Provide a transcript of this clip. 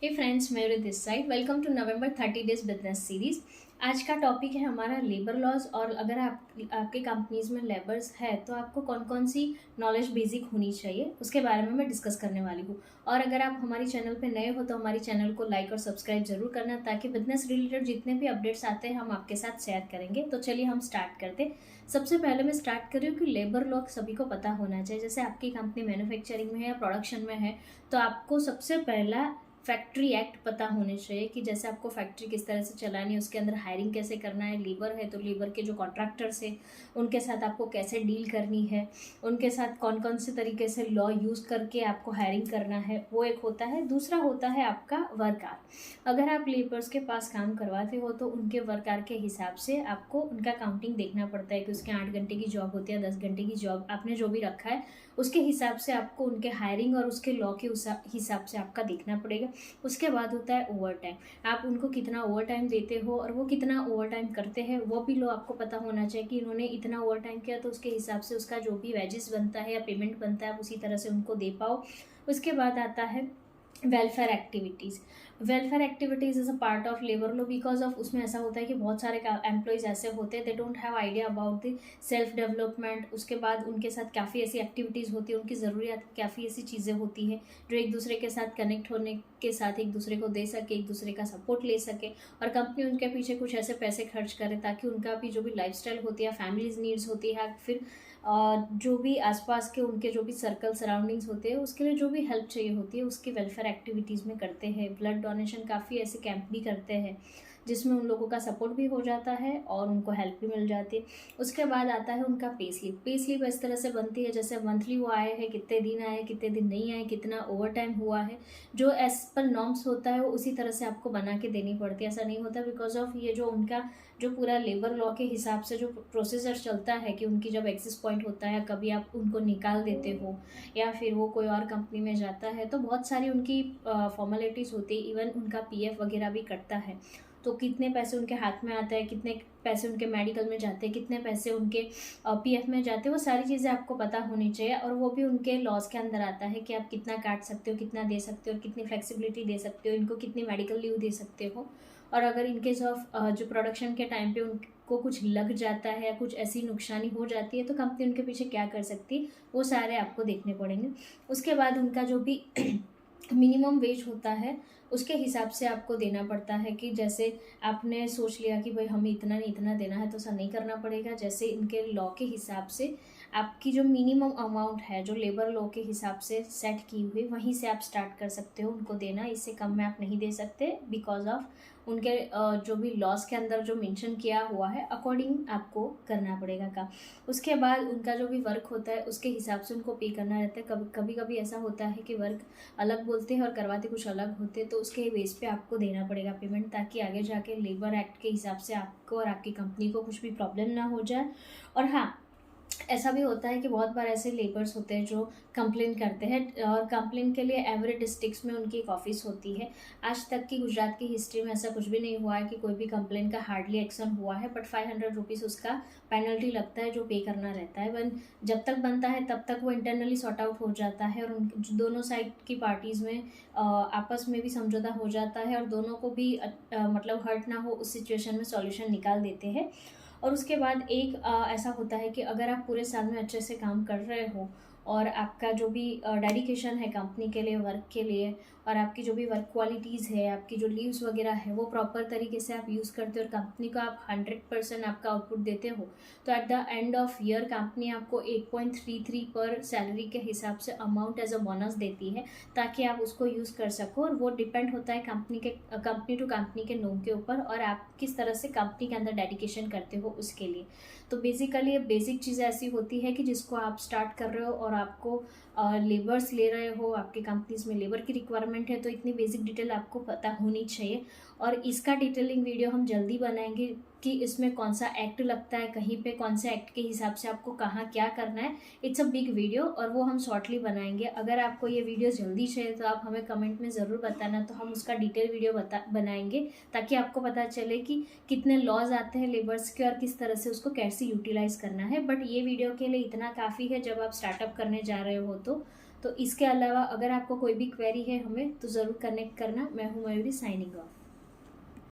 हे friends, मेरे this side welcome to November 30 days business series. आज का टॉपिक है हमारा लेबर लॉज। और अगर आपके कंपनीज में लेबर्स है तो आपको कौन कौन सी नॉलेज बेसिक होनी चाहिए उसके बारे में मैं डिस्कस करने वाली हूँ। और अगर आप हमारी चैनल पे नए हो तो हमारी चैनल को लाइक और सब्सक्राइब जरूर करना, ताकि बिजनेस रिलेटेड जितने भी अपडेट्स आते हैं हम आपके साथ शेयर करेंगे। तो चलिए हम स्टार्ट करते। सबसे पहले मैं स्टार्ट कर रही हूँ कि लेबर लॉ सभी को पता होना चाहिए। जैसे आपकी कंपनी मैन्युफैक्चरिंग में है या प्रोडक्शन में है तो आपको सबसे पहला फैक्ट्री एक्ट पता होने चाहिए कि जैसे आपको फैक्ट्री किस तरह से चलानी है, उसके अंदर हायरिंग कैसे करना है। लीबर है तो लीबर के जो कॉन्ट्रैक्टर्स है उनके साथ आपको कैसे डील करनी है, उनके साथ कौन कौन से तरीके से लॉ यूज़ करके आपको हायरिंग करना है, वो एक होता है। दूसरा होता है आपका वर्क आवर। अगर आप लेबर्स के पास काम करवाते हो तो उनके वर्क आवर के हिसाब से आपको उनका काउंटिंग देखना पड़ता है कि उसके 8 घंटे की जॉब होती है, 10 घंटे की जॉब, आपने जो भी रखा है उसके हिसाब से आपको उनके हायरिंग और उसके लॉ के हिसाब से आपका देखना पड़ेगा। उसके बाद होता है ओवर टाइम। आप उनको कितना ओवर टाइम देते हो और वो कितना ओवर टाइम करते हैं वो भी लो आपको पता होना चाहिए कि इन्होंने इतना ओवर टाइम किया तो उसके हिसाब से उसका जो भी वेजेस बनता है या पेमेंट बनता है आप उसी तरह से उनको दे पाओ। उसके बाद आता है welfare activities. Welfare activities is a part of labour law, because of उसमें ऐसा होता है कि बहुत सारे एम्प्लॉयज़ ऐसे होते हैं they don't have idea about the self development. उसके बाद उनके साथ काफ़ी ऐसी एक्टिविटीज़ होती है, उनकी ज़रूरियात काफ़ी ऐसी चीज़ें होती है जो एक दूसरे के साथ कनेक्ट होने के साथ एक दूसरे को दे सके, एक दूसरे का सपोर्ट ले सके और कंपनी उनके पीछे कुछ ऐसे पैसे खर्च करे ताकि उनका भी जो भी लाइफस्टाइल होती है, फैमिलीज नीड्स होती है, फिर जो भी आसपास के उनके जो भी सर्कल सराउंडिंग्स होते हैं उसके लिए जो भी हेल्प चाहिए होती है उसकी वेलफेयर एक्टिविटीज़ में करते हैं। ब्लड डोनेशन काफ़ी ऐसे कैंप भी करते हैं जिसमें उन लोगों का सपोर्ट भी हो जाता है और उनको हेल्प भी मिल जाती है। उसके बाद आता है उनका पे स्लिप। पे स्लिप इस तरह से बनती है जैसे मंथली वो आए हैं, कितने दिन आए, कितने दिन नहीं आए, कितना ओवर टाइम हुआ है, जो एज पर नॉर्म्स होता है वो उसी तरह से आपको बना के देनी पड़ती है। ऐसा नहीं होता बिकॉज ऑफ ये जो उनका जो पूरा लेबर लॉ के हिसाब से जो प्रोसीजर चलता है कि उनकी जब एक्सेस पॉइंट होता है, कभी आप उनको निकाल देते हो या फिर वो कोई और कंपनी में जाता है तो बहुत सारी उनकी फॉर्मेलिटीज़ होती है। इवन उनका पीएफ वगैरह भी कटता है तो कितने पैसे उनके हाथ में आते हैं, कितने पैसे उनके मेडिकल में जाते हैं, कितने पैसे उनके पीएफ में जाते हैं, वो सारी चीज़ें आपको पता होनी चाहिए। और वो भी उनके लॉज के अंदर आता है कि आप कितना काट सकते हो, कितना दे सकते हो, कितनी फ्लेक्सिबिलिटी दे सकते हो, इनको कितनी मेडिकल लीव दे सकते हो। और अगर इनकेस ऑफ जो प्रोडक्शन के टाइम पे उनको कुछ लग जाता है या कुछ ऐसी नुकसानी हो जाती है तो कंपनी उनके पीछे क्या कर सकती है, वो सारे आपको देखने पड़ेंगे। उसके बाद उनका जो भी मिनिमम वेज होता है उसके हिसाब से आपको देना पड़ता है कि जैसे आपने सोच लिया कि भाई हमें इतना नहीं इतना देना है तो ऐसा नहीं करना पड़ेगा। जैसे इनके लॉ के हिसाब से आपकी जो मिनिमम अमाउंट है जो लेबर लॉ के हिसाब से सेट की हुई वहीं से आप स्टार्ट कर सकते हो उनको देना। इससे कम में आप नहीं दे सकते बिकॉज ऑफ उनके जो भी लॉस के अंदर जो मेंशन किया हुआ है अकॉर्डिंग आपको करना पड़ेगा काम। उसके बाद उनका जो भी वर्क होता है उसके हिसाब से उनको पे करना रहता है। कभी कभी ऐसा होता है कि वर्क अलग बोलते हैं और करवाते कुछ अलग होते हैं तो उसके बेस पे आपको देना पड़ेगा पेमेंट, ताकि आगे जाके लेबर एक्ट के हिसाब से आपको और आपकी कंपनी को कुछ भी प्रॉब्लम ना हो जाए। और हाँ, ऐसा भी होता है कि बहुत बार ऐसे लेबर्स होते हैं जो कंप्लेन करते हैं और कंप्लेन के लिए एवरी डिस्ट्रिक्ट्स में उनकी एक ऑफिस होती है। आज तक की गुजरात की हिस्ट्री में ऐसा कुछ भी नहीं हुआ है कि कोई भी कंप्लेन का हार्डली एक्शन हुआ है, बट 500 रुपीज़ उसका पेनल्टी लगता है जो पे करना रहता है। वन जब तक बनता है तब तक वो इंटरनली सॉर्ट आउट हो जाता है और उन दोनों साइड की पार्टीज़ में आपस में भी समझौता हो जाता है और दोनों को भी मतलब हर्ट ना हो उस सिचुएशन में सॉल्यूशन निकाल देते हैं। और उसके बाद एक ऐसा होता है कि अगर आप पूरे साल में अच्छे से काम कर रहे हो और आपका जो भी डेडिकेशन है कंपनी के लिए, वर्क के लिए, और आपकी जो भी वर्क क्वालिटीज़ है, आपकी जो लीव्स वगैरह है वो प्रॉपर तरीके से आप यूज़ करते हो और कंपनी को आप 100% आपका आउटपुट देते हो तो at the end of year company आपको 8.33 पर सैलरी के हिसाब से अमाउंट एज अ बोनस देती है ताकि आप उसको यूज़ कर सको। और वो डिपेंड होता है कंपनी टू कंपनी के नोम के ऊपर और आप किस तरह से कंपनी के अंदर डेडिकेशन करते हो उसके लिए। तो बेसिकली ये बेसिक चीज़ें ऐसी होती है कि जिसको आप स्टार्ट कर रहे हो और आपको लेबर्स ले रहे हो, आपके कंपनीज में लेबर की रिक्वायरमेंट है तो इतनी बेसिक डिटेल आपको पता होनी चाहिए। और इसका डिटेलिंग वीडियो हम जल्दी बनाएंगे कि इसमें कौन सा एक्ट लगता है, कहीं पे कौन से एक्ट के हिसाब से आपको कहाँ क्या करना है। इट्स अ बिग वीडियो और वो हम शॉर्टली बनाएंगे। अगर आपको ये वीडियो जल्दी चाहिए तो आप हमें कमेंट में ज़रूर बताना, तो हम उसका डिटेल वीडियो बनाएंगे ताकि आपको पता चले कि कितने लॉज आते हैं लेबर्स के और किस तरह से उसको कैसे यूटिलाइज करना है। बट ये वीडियो के लिए इतना काफ़ी है जब आप स्टार्टअप करने जा रहे हो तो इसके अलावा अगर आपको कोई भी क्वेरी है हमें तो ज़रूर कनेक्ट करना। मैं हूँ मयूरी, साइनिंग ऑफ।